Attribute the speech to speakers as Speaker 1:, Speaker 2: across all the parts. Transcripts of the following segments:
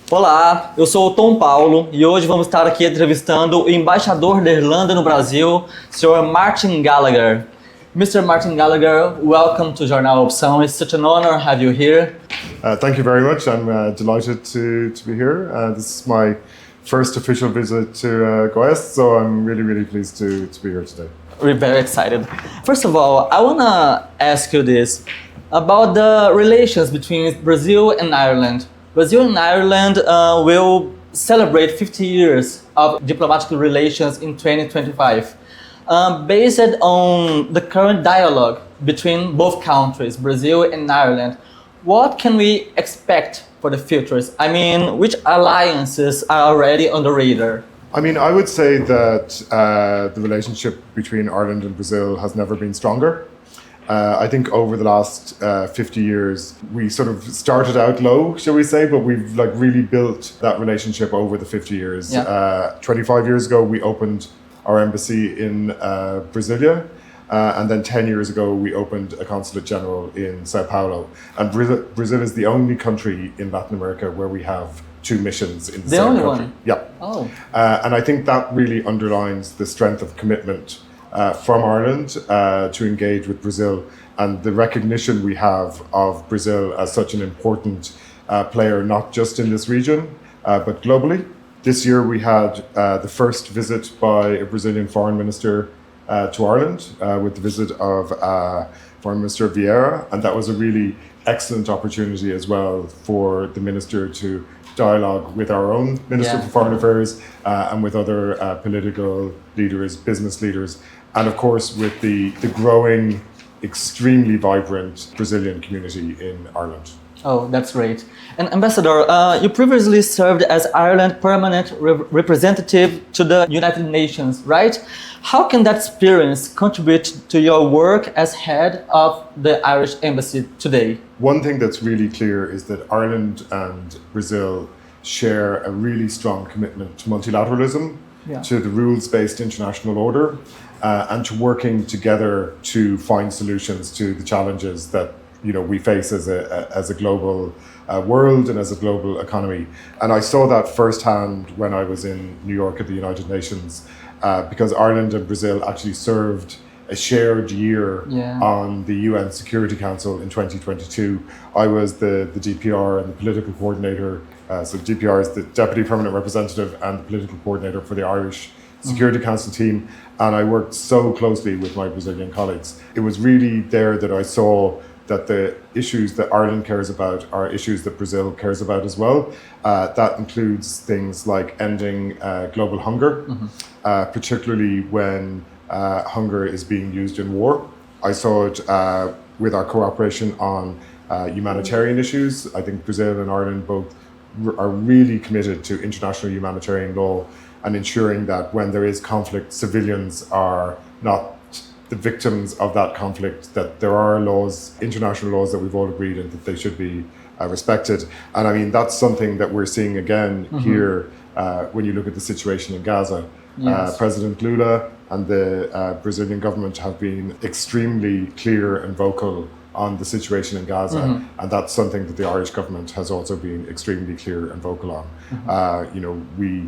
Speaker 1: Olá, eu sou o Tom Paulo e hoje vamos estar aqui entrevistando o embaixador da Irlanda no Brasil, Sr. Martin Gallagher. Mr. Martin Gallagher, welcome to Jornal Opção. It's such an honor to have you here.
Speaker 2: Thank you very much. I'm delighted to be here. This is my first official visit to Goiás, so I'm really pleased to be here today.
Speaker 1: We're very excited. First of all, I want to ask you this about the relations between Brazil and Ireland. Brazil and Ireland will celebrate 50 years of diplomatic relations in 2025. Based on the current dialogue between both countries, Brazil and Ireland, what can we expect for the futures? I mean, which alliances are already on the radar?
Speaker 2: I mean, I would say that the relationship between Ireland and Brazil has never been stronger. I think over the last 50 years, we sort of started out low, shall we say, but we've really built that relationship over the 50 years.
Speaker 1: Yeah.
Speaker 2: 25 years ago, we opened our embassy in Brasilia. And then 10 years ago, we opened a consulate general in Sao Paulo. And Brazil is the only country in Latin America where we have two missions in the same
Speaker 1: only
Speaker 2: country.
Speaker 1: One?
Speaker 2: Yeah.
Speaker 1: Oh.
Speaker 2: And I think that really underlines the strength of commitment from Ireland to engage with Brazil, and the recognition we have of Brazil as such an important player, not just in this region, but globally. This year we had the first visit by a Brazilian foreign minister to Ireland with the visit of Foreign Minister Vieira, and that was a really excellent opportunity as well for the minister to dialogue with our own Minister for Foreign Affairs and with other political leaders, business leaders, and of course with the growing, extremely vibrant Brazilian community in Ireland.
Speaker 1: Oh, that's great. And Ambassador, you previously served as Ireland permanent representative to the United Nations, right? How can that experience contribute to your work as head of the Irish Embassy today?
Speaker 2: One thing that's really clear is that Ireland and Brazil share a really strong commitment to multilateralism, to the rules-based international order, and to working together to find solutions to the challenges that we face as a global world and as a global economy. And I saw that firsthand when I was in New York at the United Nations, because Ireland and Brazil actually served a shared year on the UN Security Council in 2022. I was the DPR and the political coordinator. So DPR is the Deputy Permanent Representative and the political coordinator for the Irish Security Council team. And I worked so closely with my Brazilian colleagues. It was really there that I saw that the issues that Ireland cares about are issues that Brazil cares about as well. That includes things like ending global hunger, particularly when hunger is being used in war. I saw it with our cooperation on humanitarian issues. I think Brazil and Ireland both are really committed to international humanitarian law and ensuring that when there is conflict, civilians are not the victims of that conflict, that there are laws, international laws that we've all agreed and that they should be respected. And I mean, that's something that we're seeing again here when you look at the situation in Gaza. President Lula and the Brazilian government have been extremely clear and vocal on the situation in Gaza, and that's something that the Irish government has also been extremely clear and vocal on. We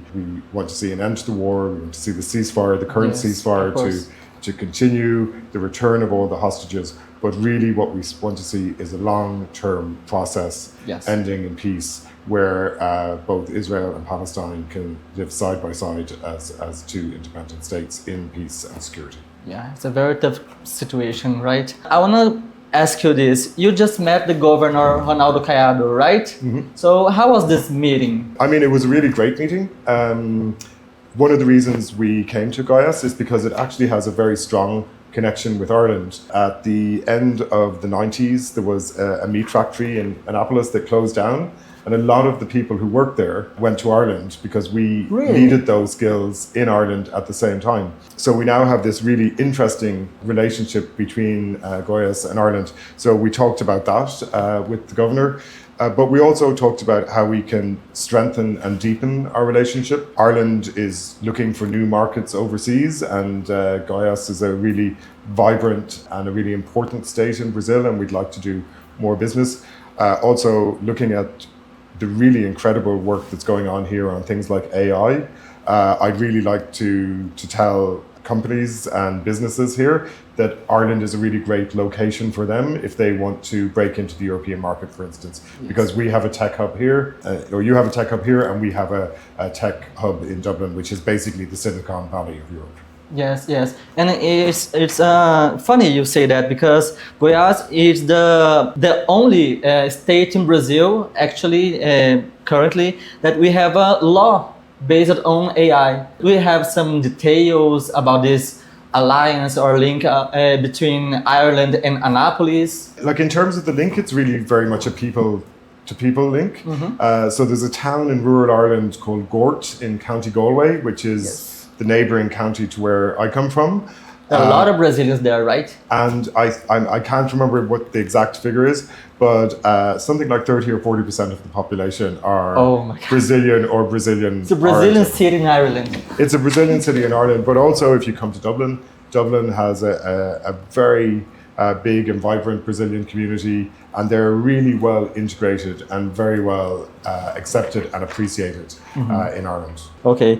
Speaker 2: want to see an end to the war, we want to see the ceasefire, the current ceasefire to continue, the return of all the hostages, but really what we want to see is a long-term process ending in peace, where both Israel and Palestine can live side by side as two independent states in peace and security.
Speaker 1: Yeah, it's a very tough situation, right? I want to ask you this. You just met the governor, Ronaldo Caiado, right? So how was this meeting?
Speaker 2: I mean, it was a really great meeting. One of the reasons we came to Goiás is because it actually has a very strong connection with Ireland. At the end of the 90s, there was a meat factory in Annapolis that closed down. And a lot of the people who worked there went to Ireland because we needed those skills in Ireland at the same time. So we now have this really interesting relationship between Goiás and Ireland. So we talked about that with the governor. But we also talked about how we can strengthen and deepen our relationship. Ireland is looking for new markets overseas, and Goiás is a really vibrant and a really important state in Brazil, and we'd like to do more business. Also looking at the really incredible work that's going on here on things like AI. I'd really like to tell companies and businesses here that Ireland is a really great location for them if they want to break into the European market, for instance, because we have a tech hub here, or you have a tech hub here, and we have a tech hub in Dublin, which is basically the Silicon Valley of Europe.
Speaker 1: Yes, and it's funny you say that, because Goiás is the only state in Brazil, actually, currently, that we have a law based on AI. We have some details about this alliance or link between Ireland and Annapolis.
Speaker 2: Like, in terms of the link, it's really very much a people-to-people link. So there's a town in rural Ireland called Gort in County Galway, which is the neighbouring county to where I come from.
Speaker 1: There are a lot of Brazilians there, right?
Speaker 2: And I can't remember what the exact figure is, but something like 30 or 40% of the population are Brazilian or Brazilian.
Speaker 1: It's a Brazilian city in Ireland.
Speaker 2: It's a Brazilian city in Ireland, but also if you come to Dublin, Dublin has a very big and vibrant Brazilian community, and they're really well integrated and very well accepted and appreciated in Ireland.
Speaker 1: Okay.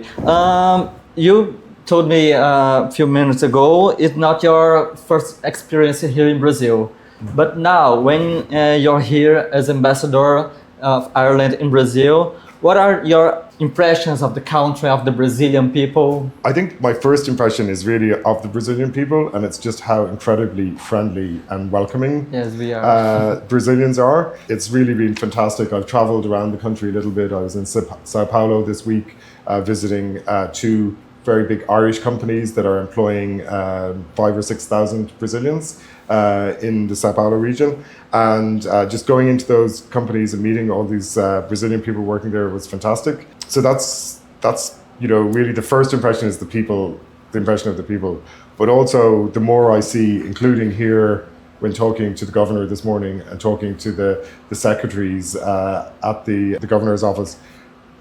Speaker 1: You told me a few minutes ago it's not your first experience here in Brazil, but now when you're here as ambassador of Ireland in Brazil, what are your impressions of the country, of the Brazilian people?
Speaker 2: I think my first impression is really of the Brazilian people, and it's just how incredibly friendly and welcoming
Speaker 1: we are.
Speaker 2: Brazilians are. It's really been fantastic. I've traveled around the country a little bit. I was in Sao Paulo this week visiting two very big Irish companies that are employing 5,000 or 6,000 Brazilians in the Sao Paulo region. And just going into those companies and meeting all these Brazilian people working there was fantastic. So that's really the first impression is the impression of the people. But also the more I see, including here when talking to the governor this morning and talking to the secretaries at the governor's office,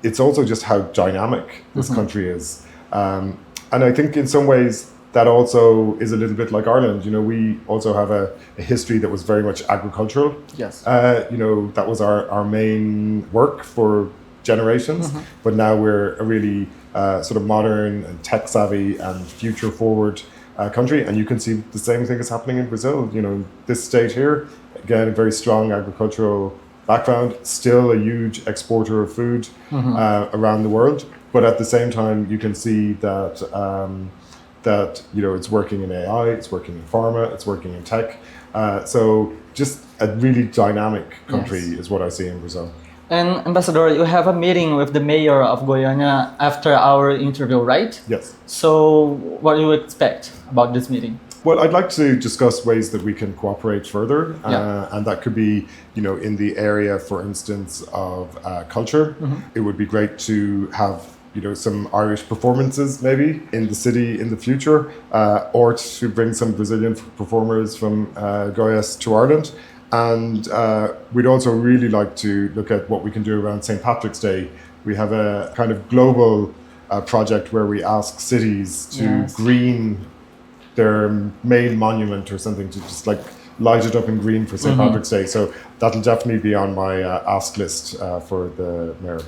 Speaker 2: it's also just how dynamic this country is. And I think in some ways that also is a little bit like Ireland. We also have a history that was very much agricultural.
Speaker 1: Yes.
Speaker 2: That was our main work for generations, but now we're a really sort of modern and tech savvy and future forward country. And you can see the same thing is happening in Brazil. This state here, again, a very strong agricultural background, still a huge exporter of food around the world. But at the same time, you can see that it's working in AI, it's working in pharma, it's working in tech. So just a really dynamic country is what I see in Brazil.
Speaker 1: And Ambassador, you have a meeting with the mayor of Goiânia after our interview, right?
Speaker 2: Yes.
Speaker 1: So what do you expect about this meeting?
Speaker 2: Well, I'd like to discuss ways that we can cooperate further, and that could be, in the area, for instance, of culture. It would be great to have some Irish performances maybe in the city in the future, or to bring some Brazilian performers from Goiás to Ireland. And we'd also really like to look at what we can do around St. Patrick's Day. We have a kind of global project where we ask cities to green their main monument or something, to just like light it up in green for St. Patrick's Day. So that'll definitely be on my ask list for the mayor.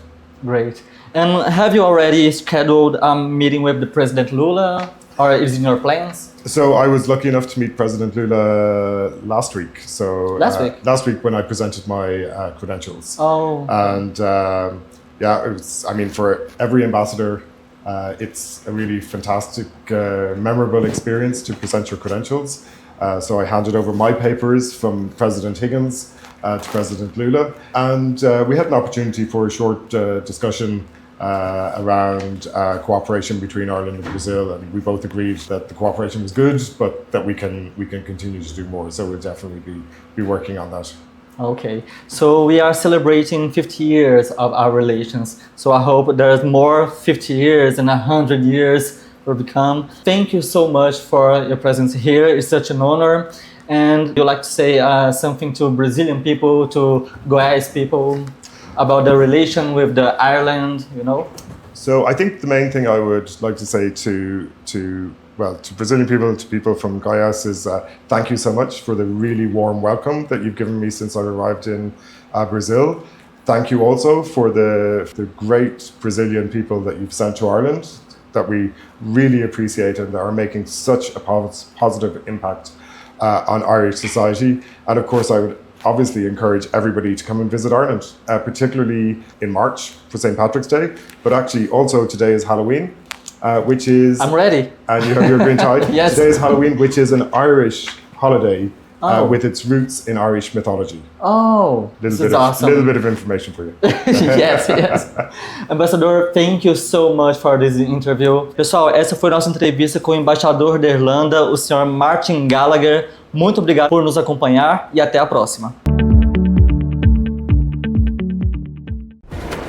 Speaker 1: Great. And have you already scheduled a meeting with the President Lula, or is it in your plans?
Speaker 2: So I was lucky enough to meet President Lula last week. So last week when I presented my credentials.
Speaker 1: Oh.
Speaker 2: And it was, for every ambassador, it's a really fantastic, memorable experience to present your credentials. So I handed over my papers from President Higgins to President Lula, and we had an opportunity for a short discussion around cooperation between Ireland and Brazil, and we both agreed that the cooperation was good, but that we can continue to do more. So we'll definitely be working on that.
Speaker 1: Okay, so we are celebrating 50 years of our relations. So I hope there's more 50 years and 100 years will become. Thank you so much for your presence here. It's such an honor. And you'd like to say something to Brazilian people, to Goiás people, about the relation with the Ireland,
Speaker 2: So I think the main thing I would like to say to Brazilian people, to people from Goiás is thank you so much for the really warm welcome that you've given me since I arrived in Brazil. Thank you also for the great Brazilian people that you've sent to Ireland, that we really appreciate and are making such a positive impact on Irish society. And of course, I would obviously encourage everybody to come and visit Ireland, particularly in March for St. Patrick's Day, but actually also today is Halloween, which is...
Speaker 1: I'm ready.
Speaker 2: And you have your green tie?
Speaker 1: Yes.
Speaker 2: Today is Halloween, which is an Irish holiday with its roots in Irish mythology.
Speaker 1: Oh, this is awesome.
Speaker 2: Little bit of information for you.
Speaker 1: Yes. Ambassador, thank you so much for this interview. Pessoal, essa foi a nossa entrevista com o embaixador da Irlanda, o Sr. Martin Gallagher. Muito obrigado por nos acompanhar e até a próxima.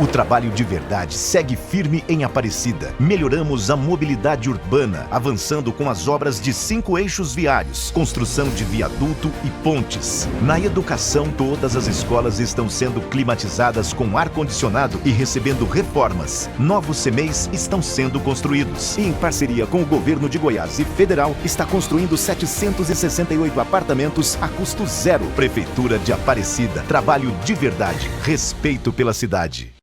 Speaker 3: O trabalho de verdade segue firme em Aparecida. Melhoramos a mobilidade urbana, avançando com as obras de 5 eixos viários, construção de viaduto e pontes. Na educação, todas as escolas estão sendo climatizadas com ar-condicionado e recebendo reformas. Novos CMEs estão sendo construídos. E em parceria com o governo de Goiás e federal, está construindo 768 apartamentos a custo zero. Prefeitura de Aparecida. Trabalho de verdade. Respeito pela cidade.